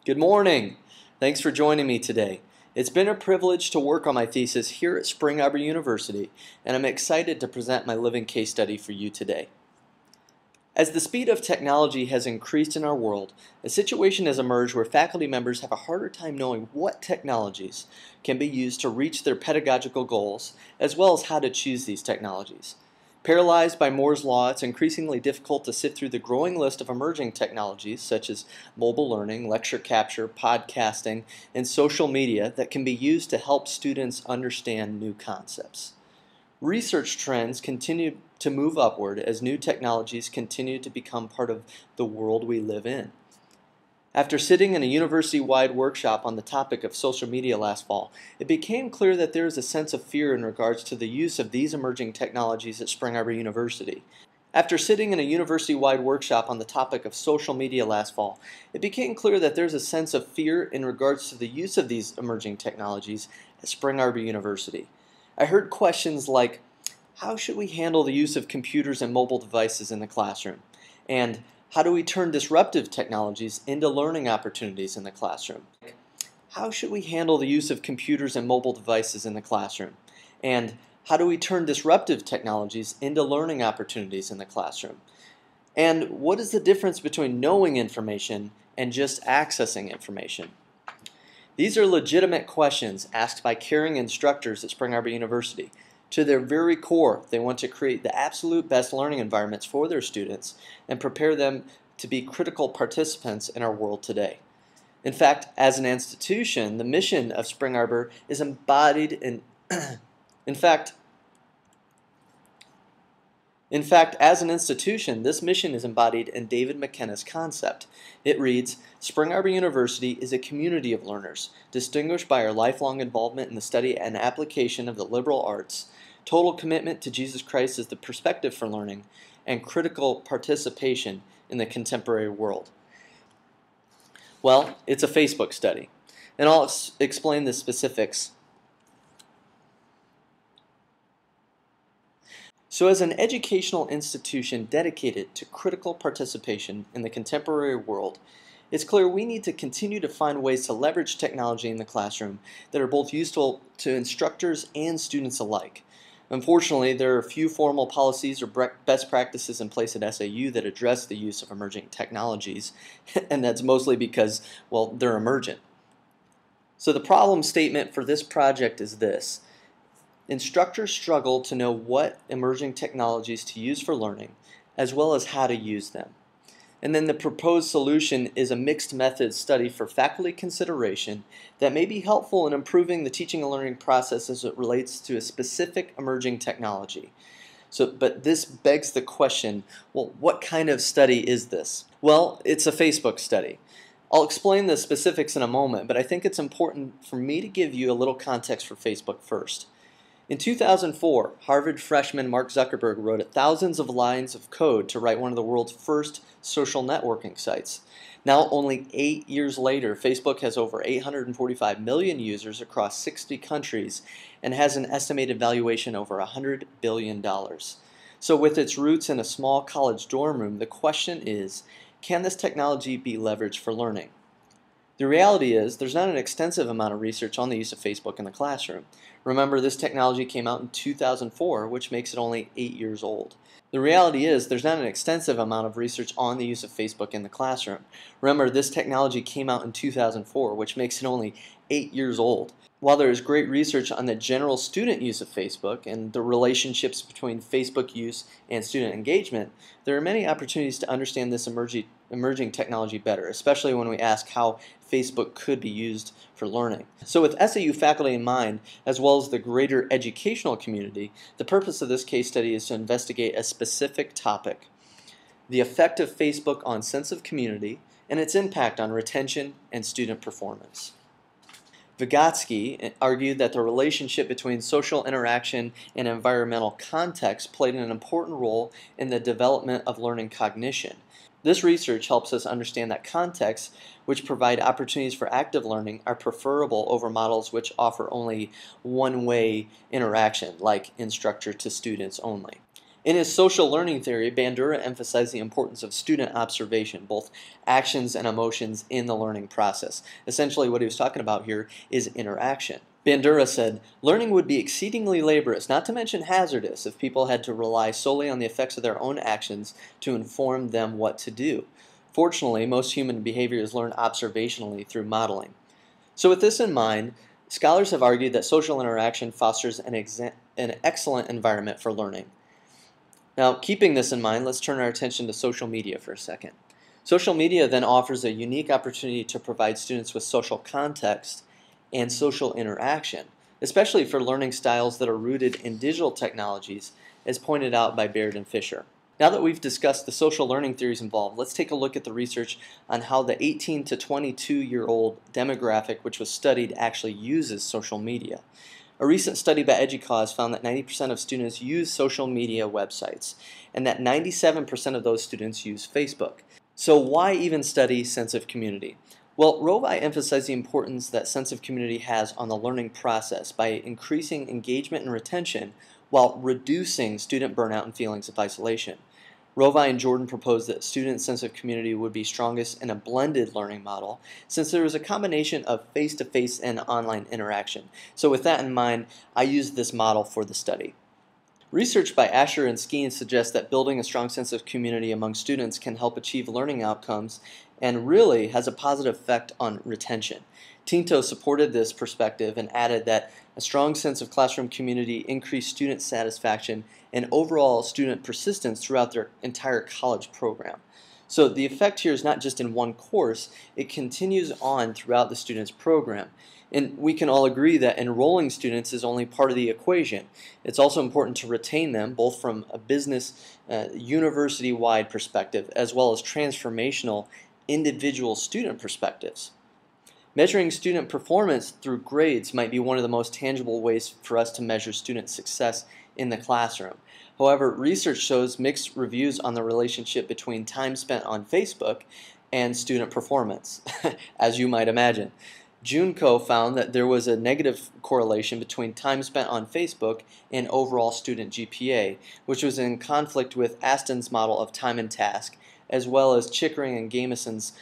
Good morning. Thanks for joining me today. It's been a privilege to work on my thesis here at Spring Arbor University, and I'm excited to present my living case study for you today. As the speed of technology has increased in our world, a situation has emerged where faculty members have a harder time knowing what technologies can be used to reach their pedagogical goals, as well as how to choose these technologies. Paralyzed by Moore's Law, it's increasingly difficult to sift through the growing list of emerging technologies such as mobile learning, lecture capture, podcasting, and social media that can be used to help students understand new concepts. Research trends continue to move upward as new technologies continue to become part of the world we live in. After sitting in a university-wide workshop on the topic of social media last fall, it became clear that there is a sense of fear in regards to the use of these emerging technologies at Spring Arbor University. After sitting in a university-wide workshop on the topic of social media last fall, it became clear that there's a sense of fear in regards to the use of these emerging technologies at Spring Arbor University. I heard questions like, how should we handle the use of computers and mobile devices in the classroom? And how do we turn disruptive technologies into learning opportunities in the classroom? How should we handle the use of computers and mobile devices in the classroom? And how do we turn disruptive technologies into learning opportunities in the classroom? And what is the difference between knowing information and just accessing information? These are legitimate questions asked by caring instructors at Spring Arbor University. To their very core, they want to create the absolute best learning environments for their students and prepare them to be critical participants in our world today. In fact, as an institution, the mission of Spring Arbor is embodied in as an institution, this mission is embodied in David McKenna's concept. It reads, Spring Arbor University is a community of learners, distinguished by our lifelong involvement in the study and application of the liberal arts, total commitment to Jesus Christ as the perspective for learning, and critical participation in the contemporary world. Well, it's a Facebook study, and I'll explain the specifics. So as an educational institution dedicated to critical participation in the contemporary world, it's clear we need to continue to find ways to leverage technology in the classroom that are both useful to instructors and students alike. Unfortunately, there are few formal policies or best practices in place at SAU that address the use of emerging technologies, and that's mostly because, well, they're emergent. So the problem statement for this project is this. Instructors struggle to know what emerging technologies to use for learning, as well as how to use them. And then the proposed solution is a mixed method study for faculty consideration that may be helpful in improving the teaching and learning process as it relates to a specific emerging technology. But this begs the question, well, what kind of study is this? Well, it's a Facebook study. I'll explain the specifics in a moment, but I think it's important for me to give you a little context for Facebook first. In 2004, Harvard freshman Mark Zuckerberg wrote thousands of lines of code to write one of the world's first social networking sites. Now, only 8 years later, Facebook has over 845 million users across 60 countries and has an estimated valuation over $100 billion. So with its roots in a small college dorm room, the question is, can this technology be leveraged for learning? The reality is, there's not an extensive amount of research on the use of Facebook in the classroom. Remember, this technology came out in 2004, which makes it only 8 years old. The reality is, there's not an extensive amount of research on the use of Facebook in the classroom. Remember, this technology came out in 2004, which makes it only 8 years old. While there is great research on the general student use of Facebook and the relationships between Facebook use and student engagement, there are many opportunities to understand this emerging technology better, especially when we ask how Facebook could be used for learning. So with SAU faculty in mind, as well as the greater educational community, the purpose of this case study is to investigate a specific topic: the effect of Facebook on sense of community and its impact on retention and student performance. Vygotsky argued that the relationship between social interaction and environmental context played an important role in the development of learning cognition. This research helps us understand that contexts which provide opportunities for active learning are preferable over models which offer only one-way interaction, like instructor to students only. In his social learning theory, Bandura emphasized the importance of student observation, both actions and emotions in the learning process. Essentially, what he was talking about here is interaction. Bandura said, "Learning would be exceedingly laborious, not to mention hazardous, if people had to rely solely on the effects of their own actions to inform them what to do. Fortunately, most human behavior is learned observationally through modeling." So with this in mind, scholars have argued that social interaction fosters an excellent environment for learning. Now, keeping this in mind, let's turn our attention to social media for a second. Social media then offers a unique opportunity to provide students with social context and social interaction, especially for learning styles that are rooted in digital technologies, as pointed out by Baird and Fisher. Now that we've discussed the social learning theories involved, let's take a look at the research on how the 18 to 22-year-old demographic which was studied actually uses social media. A recent study by EDUCAUSE found that 90% of students use social media websites, and that 97% of those students use Facebook. So why even study sense of community? Well, Rovai emphasized the importance that sense of community has on the learning process by increasing engagement and retention while reducing student burnout and feelings of isolation. Rovai and Jordan proposed that students' sense of community would be strongest in a blended learning model, since there was a combination of face-to-face and online interaction. So with that in mind, I used this model for the study. Research by Asher and Skeen suggests that building a strong sense of community among students can help achieve learning outcomes and really has a positive effect on retention. Tinto supported this perspective and added that a strong sense of classroom community increased student satisfaction and overall student persistence throughout their entire college program. So the effect here is not just in one course, it continues on throughout the student's program. And we can all agree that enrolling students is only part of the equation. It's also important to retain them, both from a business, university-wide perspective, as well as transformational individual student perspectives. Measuring student performance through grades might be one of the most tangible ways for us to measure student success in the classroom. However, research shows mixed reviews on the relationship between time spent on Facebook and student performance, as you might imagine. Junko found that there was a negative correlation between time spent on Facebook and overall student GPA, which was in conflict with Aston's model of time and task, as well as Chickering and Gamison's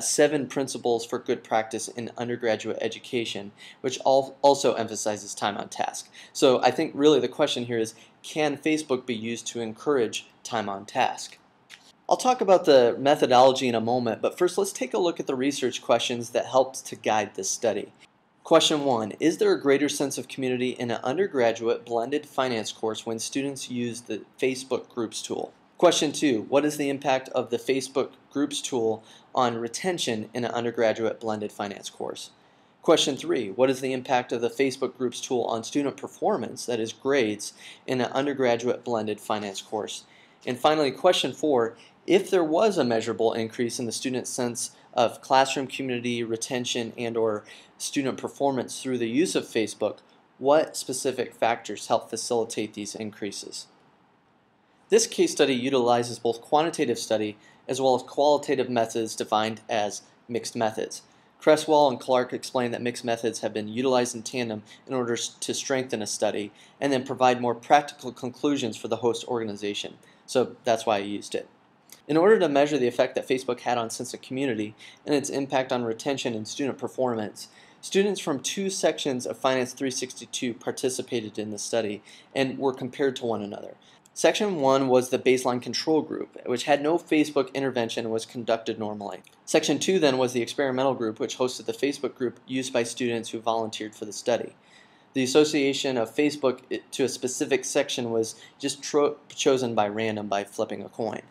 7 principles for good practice in undergraduate education, which also emphasizes time on task. So I think really the question here is, can Facebook be used to encourage time on task? I'll talk about the methodology in a moment, but first let's take a look at the research questions that helped to guide this study. Question 1. Is there a greater sense of community in an undergraduate blended finance course when students use the Facebook Groups tool? Question 2. What is the impact of the Facebook Groups tool on retention in an undergraduate blended finance course? Question 3. What is the impact of the Facebook Groups tool on student performance, that is grades, in an undergraduate blended finance course? And finally, question 4. If there was a measurable increase in the student's sense of classroom community, retention, and/or student performance through the use of Facebook, what specific factors help facilitate these increases? This case study utilizes both quantitative study as well as qualitative methods defined as mixed methods. Cresswell and Clark explain that mixed methods have been utilized in tandem in order to strengthen a study and then provide more practical conclusions for the host organization. So that's why I used it. In order to measure the effect that Facebook had on sense of community and its impact on retention and student performance, students from 2 sections of Finance 362 participated in the study and were compared to one another. Section 1 was the baseline control group, which had no Facebook intervention and was conducted normally. Section 2 then was the experimental group, which hosted the Facebook group used by students who volunteered for the study. The association of Facebook to a specific section was just chosen by random by flipping a coin.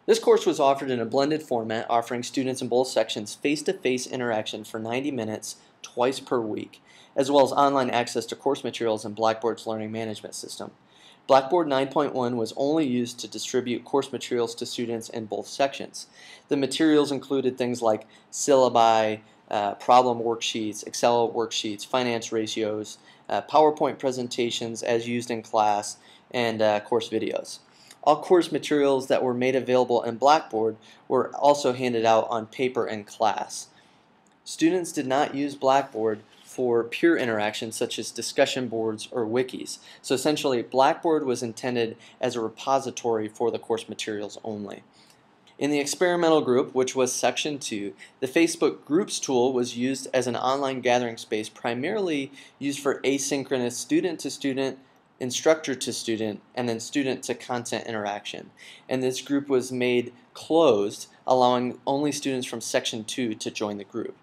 This course was offered in a blended format, offering students in both sections face-to-face interaction for 90 minutes twice per week, as well as online access to course materials in Blackboard's learning management system. Blackboard 9.1 was only used to distribute course materials to students in both sections. The materials included things like syllabi, problem worksheets, Excel worksheets, finance ratios, PowerPoint presentations as used in class, and course videos. All course materials that were made available in Blackboard were also handed out on paper in class. Students did not use Blackboard for peer interaction such as discussion boards or wikis. So essentially, Blackboard was intended as a repository for the course materials only. In the experimental group, which was Section 2, the Facebook Groups tool was used as an online gathering space primarily used for asynchronous student-to-student, instructor-to-student, and then student-to-content interaction. And this group was made closed, allowing only students from Section 2 to join the group.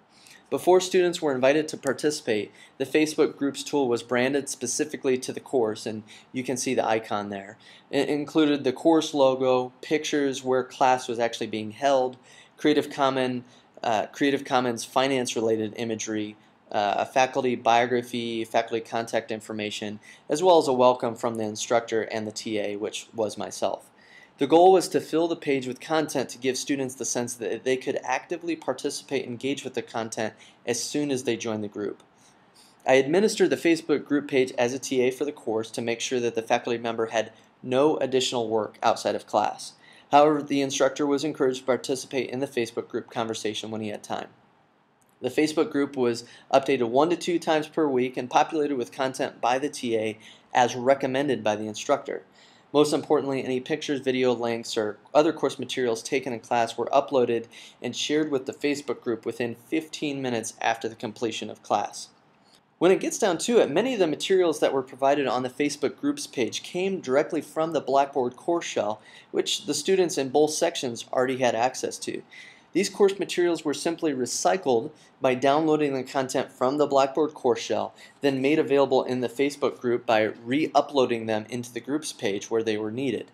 Before students were invited to participate, the Facebook Groups tool was branded specifically to the course, and you can see the icon there. It included the course logo, pictures where class was actually being held, Creative Commons finance-related imagery, a faculty biography, faculty contact information, as well as a welcome from the instructor and the TA, which was myself. The goal was to fill the page with content to give students the sense that they could actively participate and engage with the content as soon as they joined the group. I administered the Facebook group page as a TA for the course to make sure that the faculty member had no additional work outside of class. However, the instructor was encouraged to participate in the Facebook group conversation when he had time. The Facebook group was updated 1 to 2 times per week and populated with content by the TA as recommended by the instructor. Most importantly, any pictures, video links, or other course materials taken in class were uploaded and shared with the Facebook group within 15 minutes after the completion of class. When it gets down to it, many of the materials that were provided on the Facebook groups page came directly from the Blackboard course shell, which the students in both sections already had access to. These course materials were simply recycled by downloading the content from the Blackboard course shell, then made available in the Facebook group by re-uploading them into the groups page where they were needed.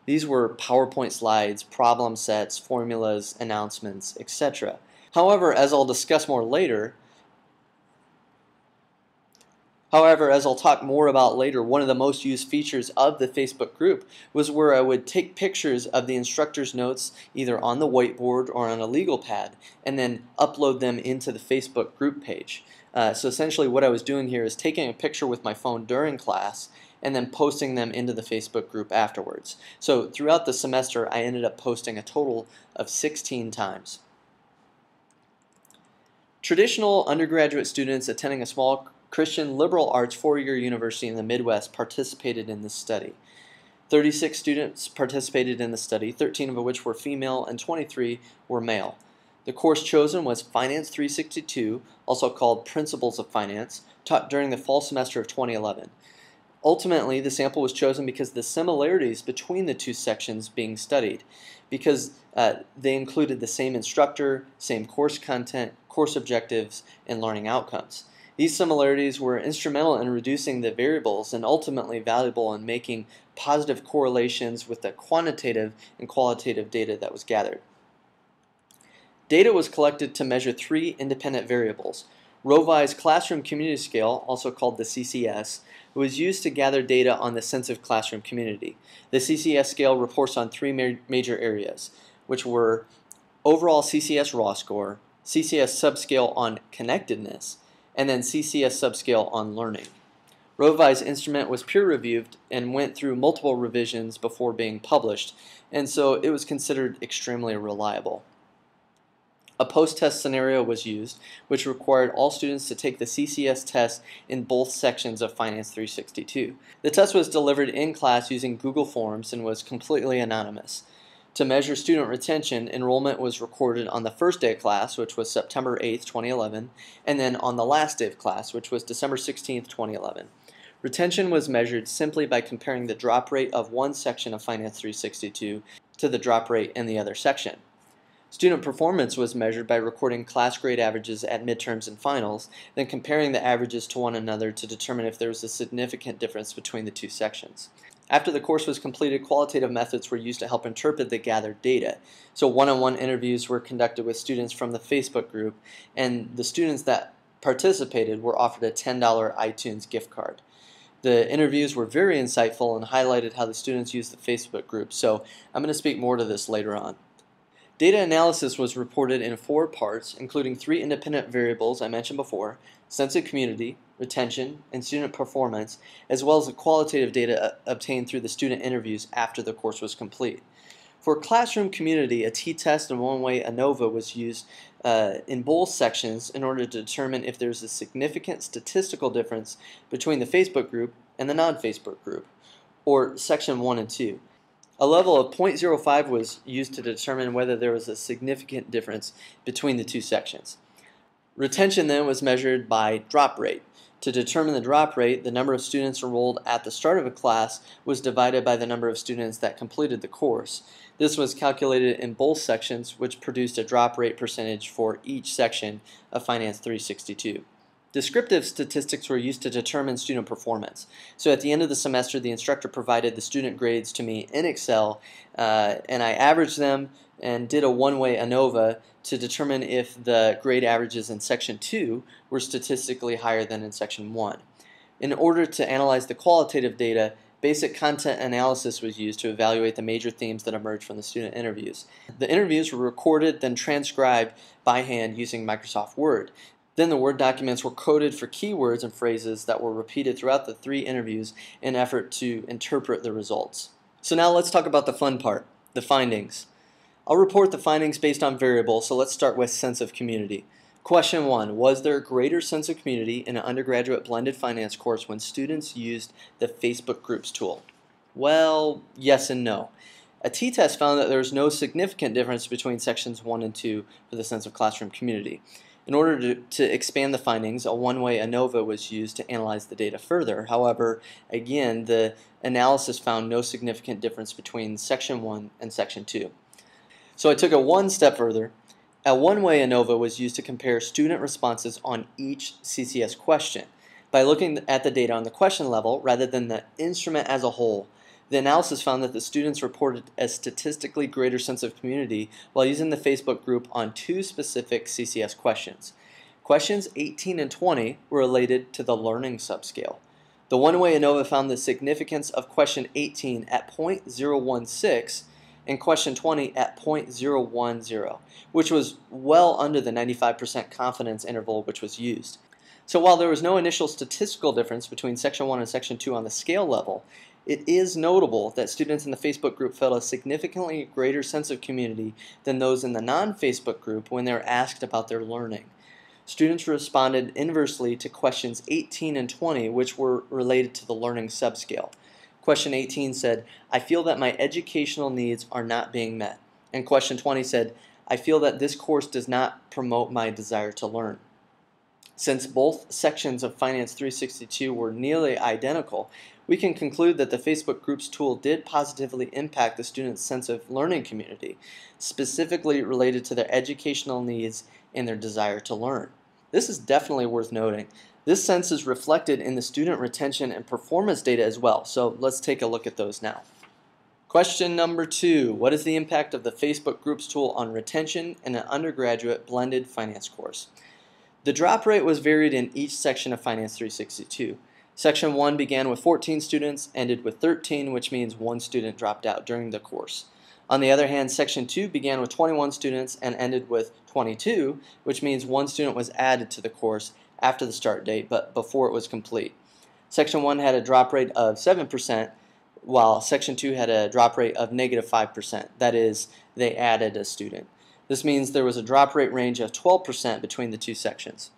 These were PowerPoint slides, problem sets, formulas, announcements, etc. However, as I'll discuss more later, as I'll talk more about later, one of the most used features of the Facebook group was where I would take pictures of the instructor's notes either on the whiteboard or on a legal pad and then upload them into the Facebook group page. So essentially what I was doing here is taking a picture with my phone during class and then posting them into the Facebook group afterwards. So throughout the semester I ended up posting a total of 16 times. Traditional undergraduate students attending a small Christian liberal arts four-year university in the Midwest participated in this study. 36 students participated in the study, 13 of which were female and 23 were male. The course chosen was Finance 362, also called Principles of Finance, taught during the fall semester of 2011. Ultimately, the sample was chosen because of the similarities between the two sections being studied, because they included the same instructor, same course content, course objectives, and learning outcomes. These similarities were instrumental in reducing the variables and ultimately valuable in making positive correlations with the quantitative and qualitative data that was gathered. Data was collected to measure 3 independent variables. Rovai's Classroom Community Scale, also called the CCS, was used to gather data on the sense of classroom community. The CCS scale reports on 3 major areas, which were overall CCS raw score, CCS subscale on connectedness, and then CCS subscale on learning. Rovai's instrument was peer-reviewed and went through multiple revisions before being published, and so it was considered extremely reliable. A post-test scenario was used, which required all students to take the CCS test in both sections of Finance 362. The test was delivered in class using Google Forms and was completely anonymous. To measure student retention, enrollment was recorded on the first day of class, which was September 8, 2011, and then on the last day of class, which was December 16, 2011. Retention was measured simply by comparing the drop rate of one section of Finance 362 to the drop rate in the other section. Student performance was measured by recording class grade averages at midterms and finals, then comparing the averages to one another to determine if there was a significant difference between the two sections. After the course was completed, qualitative methods were used to help interpret the gathered data. So one-on-one interviews were conducted with students from the Facebook group, and the students that participated were offered a $10 iTunes gift card. The interviews were very insightful and highlighted how the students used the Facebook group, so I'm going to speak more to this later on. Data analysis was reported in 4 parts, including 3 independent variables I mentioned before: sense of community, retention, and student performance, as well as the qualitative data obtained through the student interviews after the course was complete. For classroom community, a t-test and one-way ANOVA was used in both sections in order to determine if there's a significant statistical difference between the Facebook group and the non-Facebook group, or section 1 and 2. A level of 0.05 was used to determine whether there was a significant difference between the two sections. Retention then was measured by drop rate. To determine the drop rate, the number of students enrolled at the start of a class was divided by the number of students that completed the course. This was calculated in both sections, which produced a drop rate percentage for each section of Finance 362. Descriptive statistics were used to determine student performance. So at the end of the semester, the instructor provided the student grades to me in Excel, and I averaged them and did a one-way ANOVA to determine if the grade averages in Section 2 were statistically higher than in Section 1. In order to analyze the qualitative data, basic content analysis was used to evaluate the major themes that emerged from the student interviews. The interviews were recorded, then transcribed by hand using Microsoft Word. Then the Word documents were coded for keywords and phrases that were repeated throughout the 3 interviews in an effort to interpret the results. So now let's talk about the fun part, the findings. I'll report the findings based on variables, so let's start with sense of community. Question 1, was there a greater sense of community in an undergraduate blended finance course when students used the Facebook Groups tool? Well, yes and no. A t-test found that there was no significant difference between sections 1 and 2 for the sense of classroom community. In order to expand the findings, a one-way ANOVA was used to analyze the data further. However, again, the analysis found no significant difference between Section 1 and Section 2. So I took it one step further. A one-way ANOVA was used to compare student responses on each CCS question. By looking at the data on the question level rather than the instrument as a whole, the analysis found that the students reported a statistically greater sense of community while using the Facebook group on 2 specific CCS questions. Questions 18 and 20 were related to the learning subscale. The one-way ANOVA found the significance of question 18 at 0.016 and question 20 at 0.010, which was well under the 95% confidence interval which was used. So while there was no initial statistical difference between Section 1 and Section 2 on the scale level, it is notable that students in the Facebook group felt a significantly greater sense of community than those in the non-Facebook group when they were asked about their learning. Students responded inversely to questions 18 and 20, which were related to the learning subscale. Question 18 said, I feel that my educational needs are not being met. And question 20 said, I feel that this course does not promote my desire to learn. Since both sections of Finance 362 were nearly identical, we can conclude that the Facebook Groups tool did positively impact the students' sense of learning community, specifically related to their educational needs and their desire to learn. This is definitely worth noting. This sense is reflected in the student retention and performance data as well, so let's take a look at those now. Question number 2, what is the impact of the Facebook Groups tool on retention in an undergraduate blended finance course? The drop rate was varied in each section of Finance 362. Section 1 began with 14 students, ended with 13, which means 1 student dropped out during the course. On the other hand, Section 2 began with 21 students and ended with 22, which means 1 student was added to the course after the start date, but before it was complete. Section 1 had a drop rate of 7%, while Section 2 had a drop rate of -5%. That is, they added a student. This means there was a drop rate range of 12% between the 2 sections.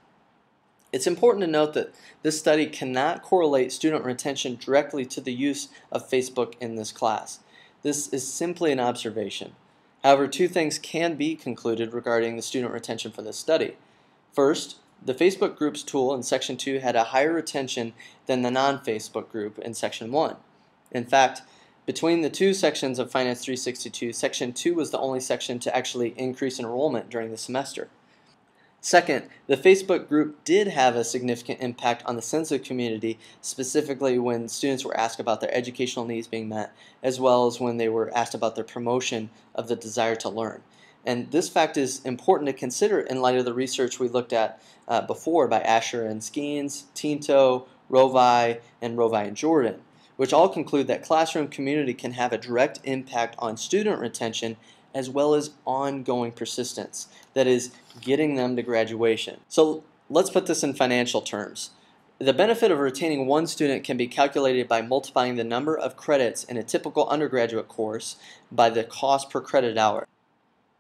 It's important to note that this study cannot correlate student retention directly to the use of Facebook in this class. This is simply an observation. However, 2 things can be concluded regarding the student retention for this study. First, the Facebook Groups tool in Section 2 had a higher retention than the non-Facebook group in Section 1. In fact, between the 2 sections of Finance 362, Section 2 was the only section to actually increase enrollment during the semester. Second, the Facebook group did have a significant impact on the sense of community, specifically when students were asked about their educational needs being met, as well as when they were asked about their promotion of the desire to learn. And this fact is important to consider in light of the research we looked at before by Asher and Skeens, Tinto, Rovai, and Rovai and Jordan, which all conclude that classroom community can have a direct impact on student retention as well as ongoing persistence, that is, getting them to graduation. So let's put this in financial terms. The benefit of retaining 1 student can be calculated by multiplying the number of credits in a typical undergraduate course by the cost per credit hour.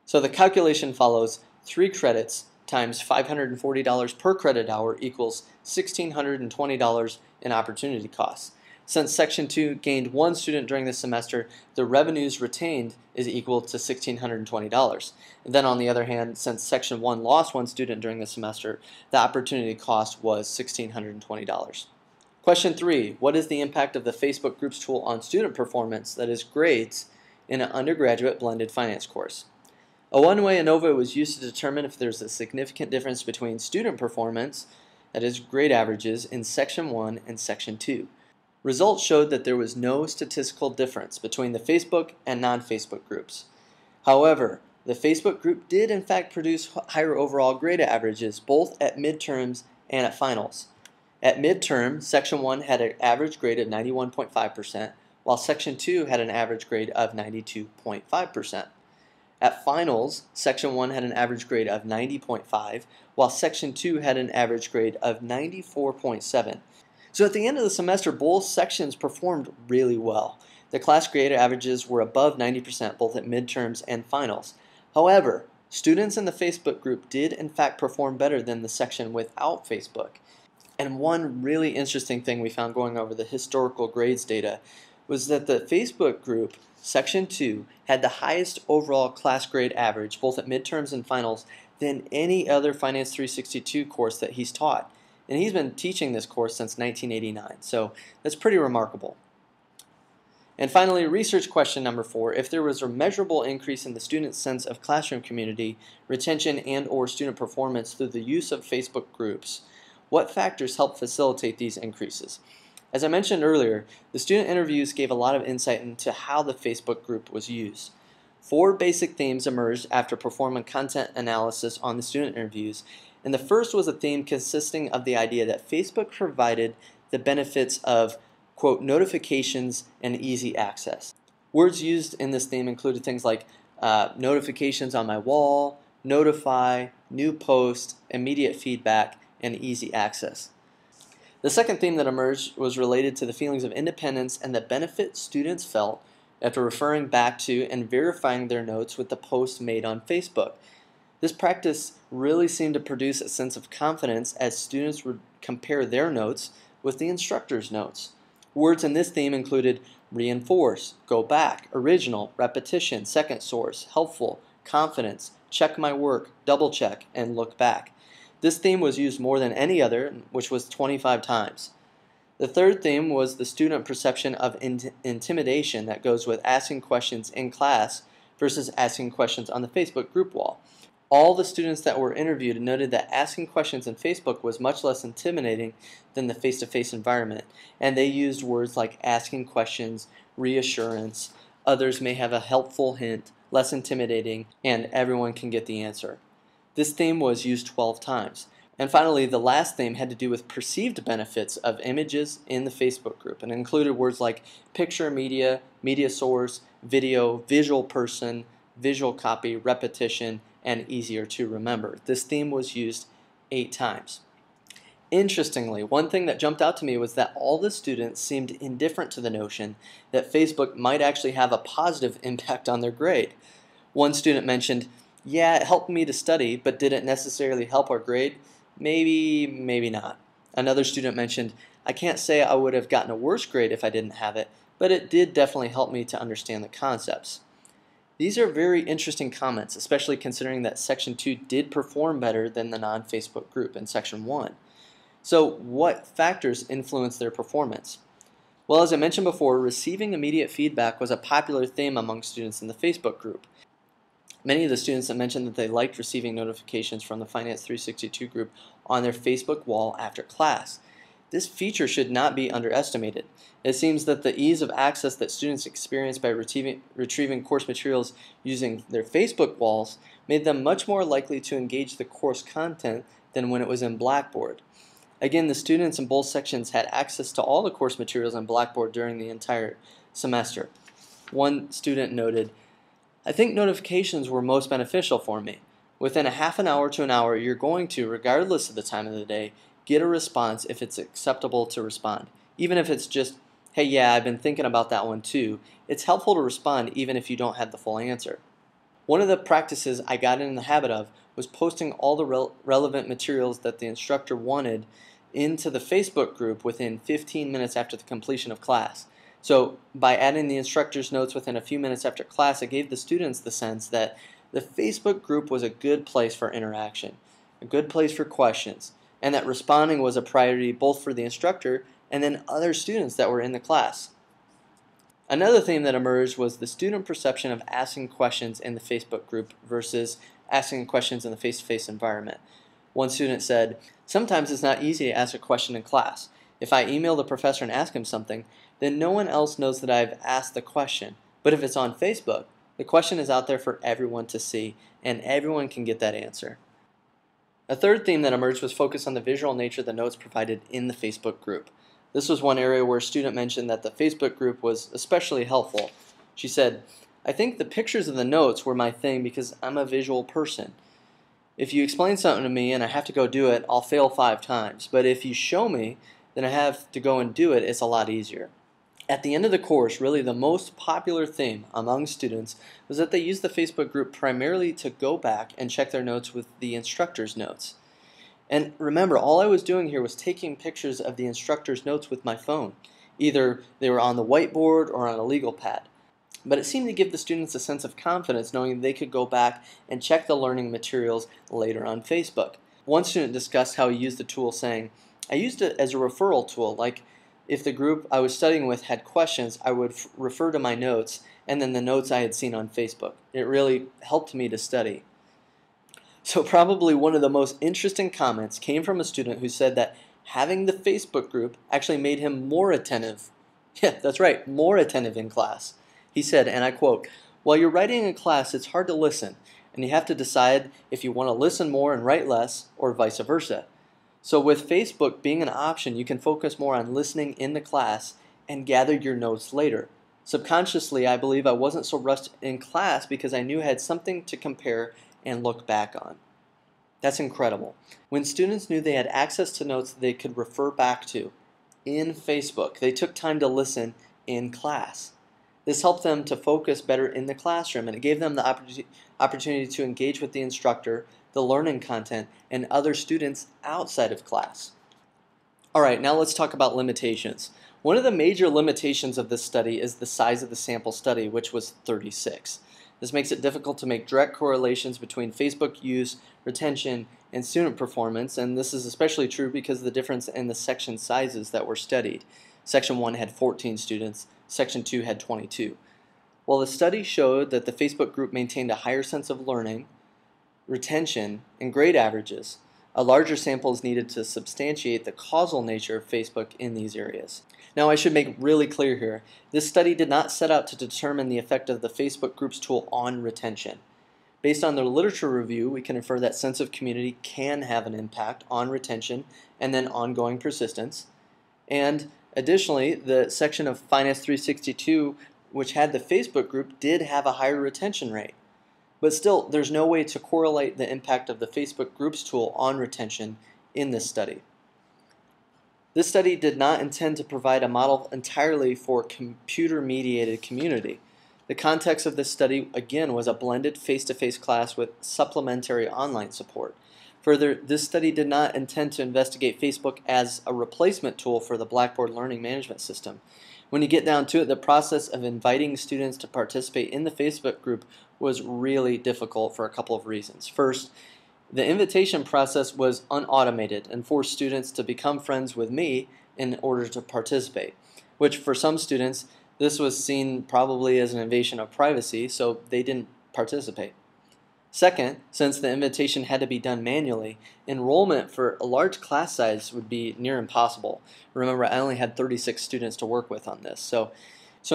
So the calculation follows 3 credits times $540 per credit hour equals $1,620 in opportunity costs. Since Section 2 gained 1 student during this semester, the revenues retained is equal to $1,620. And then on the other hand, since Section 1 lost 1 student during the semester, the opportunity cost was $1,620. Question 3. What is the impact of the Facebook Groups tool on student performance, that is grades, in an undergraduate blended finance course? A one-way ANOVA was used to determine if there's a significant difference between student performance, that is grade averages, in Section 1 and Section 2. Results showed that there was no statistical difference between the Facebook and non-Facebook groups. However, the Facebook group did in fact produce higher overall grade averages both at midterms and at finals. At midterm, Section 1 had an average grade of 91.5%, while Section 2 had an average grade of 92.5%. At finals, Section 1 had an average grade of 90.5, while Section 2 had an average grade of 94.7. So at the end of the semester, both sections performed really well. The class grade averages were above 90% both at midterms and finals. However, students in the Facebook group did in fact perform better than the section without Facebook. And one really interesting thing we found going over the historical grades data was that the Facebook group, Section 2, had the highest overall class grade average both at midterms and finals than any other Finance 362 course that he's taught. And he's been teaching this course since 1989, so that's pretty remarkable. And finally, research question number 4. If there was a measurable increase in the student's sense of classroom community, retention, and/or student performance through the use of Facebook groups, what factors help facilitate these increases? As I mentioned earlier, the student interviews gave a lot of insight into how the Facebook group was used. 4 basic themes emerged after performing content analysis on the student interviews, and the first was a theme consisting of the idea that Facebook provided the benefits of, quote, notifications and easy access. Words used in this theme included things like notifications on my wall, notify, new post, immediate feedback, and easy access. The second theme that emerged was related to the feelings of independence and the benefit students felt after referring back to and verifying their notes with the posts made on Facebook. This practice really seemed to produce a sense of confidence as students would compare their notes with the instructor's notes. Words in this theme included reinforce, go back, original, repetition, second source, helpful, confidence, check my work, double check, and look back. This theme was used more than any other, which was 25 times. The third theme was the student perception of intimidation that goes with asking questions in class versus asking questions on the Facebook group wall. All the students that were interviewed noted that asking questions in Facebook was much less intimidating than the face-to-face environment, and they used words like asking questions, reassurance, others may have a helpful hint, less intimidating, and everyone can get the answer. This theme was used 12 times. And finally, the last theme had to do with perceived benefits of images in the Facebook group, and included words like picture media, media source, video, visual person, visual copy, repetition, and easier to remember. This theme was used 8 times. Interestingly, one thing that jumped out to me was that all the students seemed indifferent to the notion that Facebook might actually have a positive impact on their grade. One student mentioned, yeah, it helped me to study, but did it necessarily help our grade? Maybe, maybe not. Another student mentioned, I can't say I would have gotten a worse grade if I didn't have it, but it did definitely help me to understand the concepts. These are very interesting comments, especially considering that Section 2 did perform better than the non-Facebook group in Section 1. So what factors influence their performance? Well, as I mentioned before, receiving immediate feedback was a popular theme among students in the Facebook group. Many of the students have mentioned that they liked receiving notifications from the Finance 362 group on their Facebook wall after class. This feature should not be underestimated. It seems that the ease of access that students experience by retrieving course materials using their Facebook walls made them much more likely to engage the course content than when it was in Blackboard. Again, the students in both sections had access to all the course materials in Blackboard during the entire semester. One student noted, I think notifications were most beneficial for me. Within a half an hour to an hour, you're going to, regardless of the time of the day, get a response if it's acceptable to respond. Even if it's just, hey, yeah, I've been thinking about that one too. It's helpful to respond even if you don't have the full answer. One of the practices I got in the habit of was posting all the relevant materials that the instructor wanted into the Facebook group within 15 minutes after the completion of class. So by adding the instructor's notes within a few minutes after class, it gave the students the sense that the Facebook group was a good place for interaction, a good place for questions, and that responding was a priority both for the instructor and then other students that were in the class. Another theme that emerged was the student perception of asking questions in the Facebook group versus asking questions in the face-to-face environment. One student said, "Sometimes it's not easy to ask a question in class. If I email the professor and ask him something, then no one else knows that I've asked the question. But if it's on Facebook, the question is out there for everyone to see, and everyone can get that answer." A third theme that emerged was focused on the visual nature of the notes provided in the Facebook group. This was one area where a student mentioned that the Facebook group was especially helpful. She said, "I think the pictures of the notes were my thing because I'm a visual person. If you explain something to me and I have to go do it, I'll fail 5 times. But if you show me, then I have to go and do it, it's a lot easier." At the end of the course, really the most popular theme among students was that they used the Facebook group primarily to go back and check their notes with the instructor's notes. And remember, all I was doing here was taking pictures of the instructor's notes with my phone. Either they were on the whiteboard or on a legal pad. But it seemed to give the students a sense of confidence knowing they could go back and check the learning materials later on Facebook. One student discussed how he used the tool saying, "I used it as a referral tool, like if the group I was studying with had questions, I would refer to my notes and then the notes I had seen on Facebook. It really helped me to study." So probably one of the most interesting comments came from a student who said that having the Facebook group actually made him more attentive. Yeah, that's right, more attentive in class. He said, and I quote, "While you're writing in class, it's hard to listen, and you have to decide if you want to listen more and write less, or vice versa. So with Facebook being an option, you can focus more on listening in the class and gather your notes later. Subconsciously, I believe I wasn't so rushed in class because I knew I had something to compare and look back on." That's incredible. When students knew they had access to notes they could refer back to in Facebook, they took time to listen in class. This helped them to focus better in the classroom, and it gave them the opportunity to engage with the instructor, the learning content, and other students outside of class. All right, now let's talk about limitations. One of the major limitations of this study is the size of the sample study, which was 36. This makes it difficult to make direct correlations between Facebook use, retention, and student performance, and this is especially true because of the difference in the section sizes that were studied. Section 1 had 14 students, Section 2 had 22. While the study showed that the Facebook group maintained a higher sense of learning, retention, and grade averages, a larger sample is needed to substantiate the causal nature of Facebook in these areas. Now, I should make really clear here, this study did not set out to determine the effect of the Facebook groups tool on retention. Based on the literature review, we can infer that sense of community can have an impact on retention and then ongoing persistence. And additionally, the section of Finance 362, which had the Facebook group, did have a higher retention rate. But still, there's no way to correlate the impact of the Facebook groups tool on retention in this study. This study did not intend to provide a model entirely for computer-mediated community. The context of this study, again, was a blended face-to-face class with supplementary online support. Further, this study did not intend to investigate Facebook as a replacement tool for the Blackboard learning management system. When you get down to it, the process of inviting students to participate in the Facebook group was really difficult for a couple of reasons. First, the invitation process was unautomated and forced students to become friends with me in order to participate, which for some students, this was seen probably as an invasion of privacy, so they didn't participate. Second, since the invitation had to be done manually, enrollment for a large class size would be near impossible. Remember, I only had 36 students to work with on this. So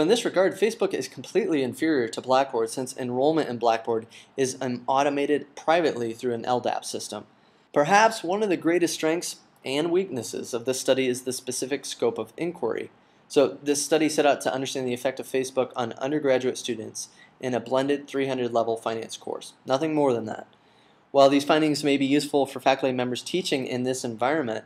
in this regard, Facebook is completely inferior to Blackboard since enrollment in Blackboard is automated privately through an LDAP system. Perhaps one of the greatest strengths and weaknesses of this study is the specific scope of inquiry. So this study set out to understand the effect of Facebook on undergraduate students in a blended 300-level finance course. Nothing more than that. While these findings may be useful for faculty members teaching in this environment,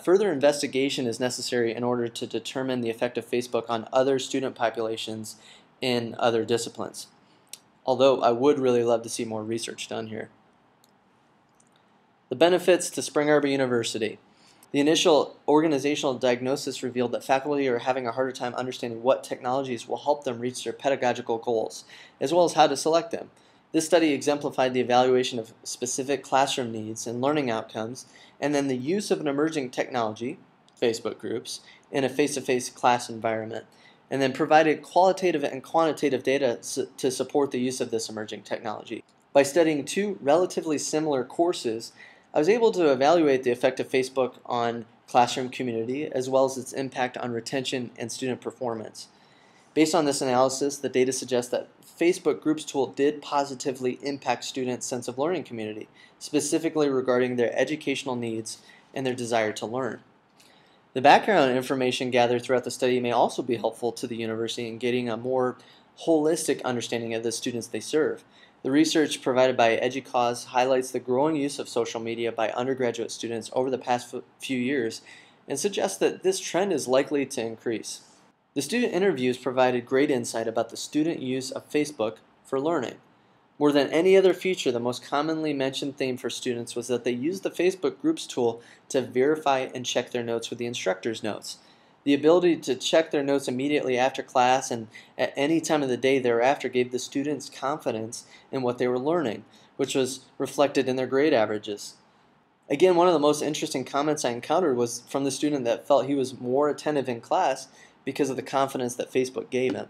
further investigation is necessary in order to determine the effect of Facebook on other student populations in other disciplines. Although I would really love to see more research done here. The benefits to Spring Arbor University. The initial organizational diagnosis revealed that faculty are having a harder time understanding what technologies will help them reach their pedagogical goals, as well as how to select them. This study exemplified the evaluation of specific classroom needs and learning outcomes, and then the use of an emerging technology, Facebook groups, in a face-to-face class environment, and then provided qualitative and quantitative data to support the use of this emerging technology. By studying two relatively similar courses, I was able to evaluate the effect of Facebook on classroom community as well as its impact on retention and student performance. Based on this analysis, the data suggests that Facebook Groups tool did positively impact students' sense of learning community, specifically regarding their educational needs and their desire to learn. The background information gathered throughout the study may also be helpful to the university in getting a more holistic understanding of the students they serve. The research provided by EDUCAUSE highlights the growing use of social media by undergraduate students over the past few years and suggests that this trend is likely to increase. The student interviews provided great insight about the student use of Facebook for learning. More than any other feature, the most commonly mentioned theme for students was that they used the Facebook Groups tool to verify and check their notes with the instructor's notes. The ability to check their notes immediately after class and at any time of the day thereafter gave the students confidence in what they were learning, which was reflected in their grade averages. Again, one of the most interesting comments I encountered was from the student that felt he was more attentive in class because of the confidence that Facebook gave him.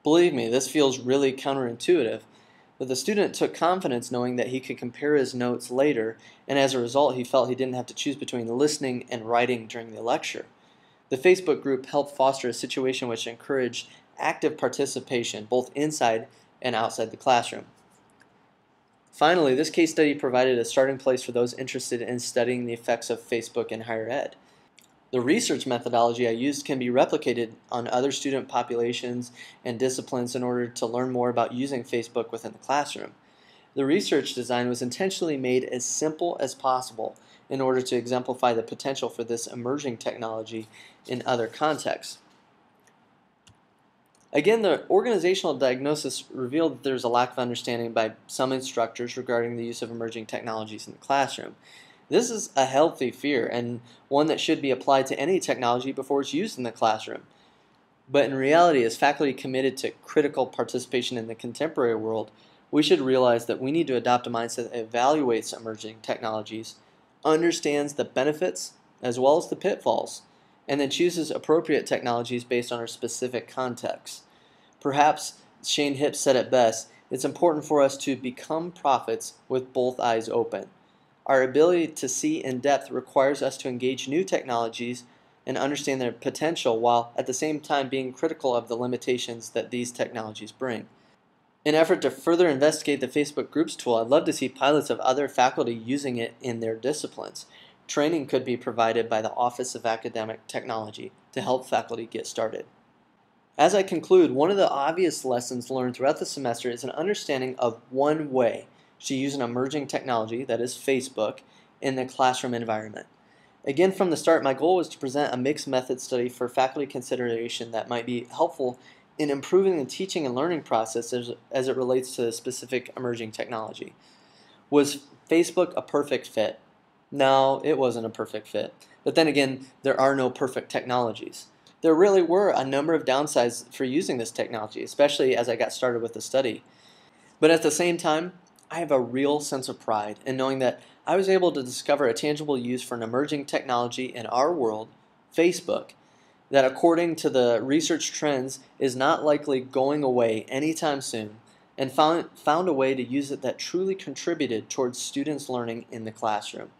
Believe me, this feels really counterintuitive, but the student took confidence knowing that he could compare his notes later, and as a result he felt he didn't have to choose between listening and writing during the lecture. The Facebook group helped foster a situation which encouraged active participation both inside and outside the classroom. Finally, this case study provided a starting place for those interested in studying the effects of Facebook in higher ed. The research methodology I used can be replicated on other student populations and disciplines in order to learn more about using Facebook within the classroom. The research design was intentionally made as simple as possible in order to exemplify the potential for this emerging technology in other contexts. Again, the organizational diagnosis revealed that there's a lack of understanding by some instructors regarding the use of emerging technologies in the classroom. This is a healthy fear and one that should be applied to any technology before it's used in the classroom. But in reality, as faculty committed to critical participation in the contemporary world, we should realize that we need to adopt a mindset that evaluates emerging technologies, understands the benefits as well as the pitfalls, and then chooses appropriate technologies based on our specific context. Perhaps Shane Hipp said it best, it's important for us to become prophets with both eyes open. Our ability to see in depth requires us to engage new technologies and understand their potential while at the same time being critical of the limitations that these technologies bring. In an effort to further investigate the Facebook Groups tool, I'd love to see pilots of other faculty using it in their disciplines. Training could be provided by the Office of Academic Technology to help faculty get started. As I conclude, one of the obvious lessons learned throughout the semester is an understanding of one way to use an emerging technology, that is Facebook, in the classroom environment. Again, from the start, my goal was to present a mixed method study for faculty consideration that might be helpful in improving the teaching and learning process as it relates to a specific emerging technology. Was Facebook a perfect fit? No, it wasn't a perfect fit. But then again, there are no perfect technologies. There really were a number of downsides for using this technology, especially as I got started with the study. But at the same time, I have a real sense of pride in knowing that I was able to discover a tangible use for an emerging technology in our world, Facebook, that according to the research trends is not likely going away anytime soon, and found a way to use it that truly contributed towards students' learning in the classroom.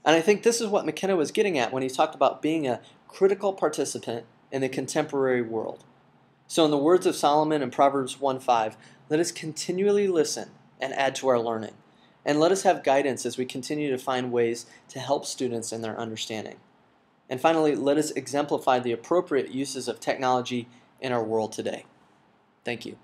And I think this is what McKenna was getting at when he talked about being a critical participant in the contemporary world. So in the words of Solomon in Proverbs 1:5, let us continually listen and add to our learning. And let us have guidance as we continue to find ways to help students in their understanding. And finally, let us exemplify the appropriate uses of technology in our world today. Thank you.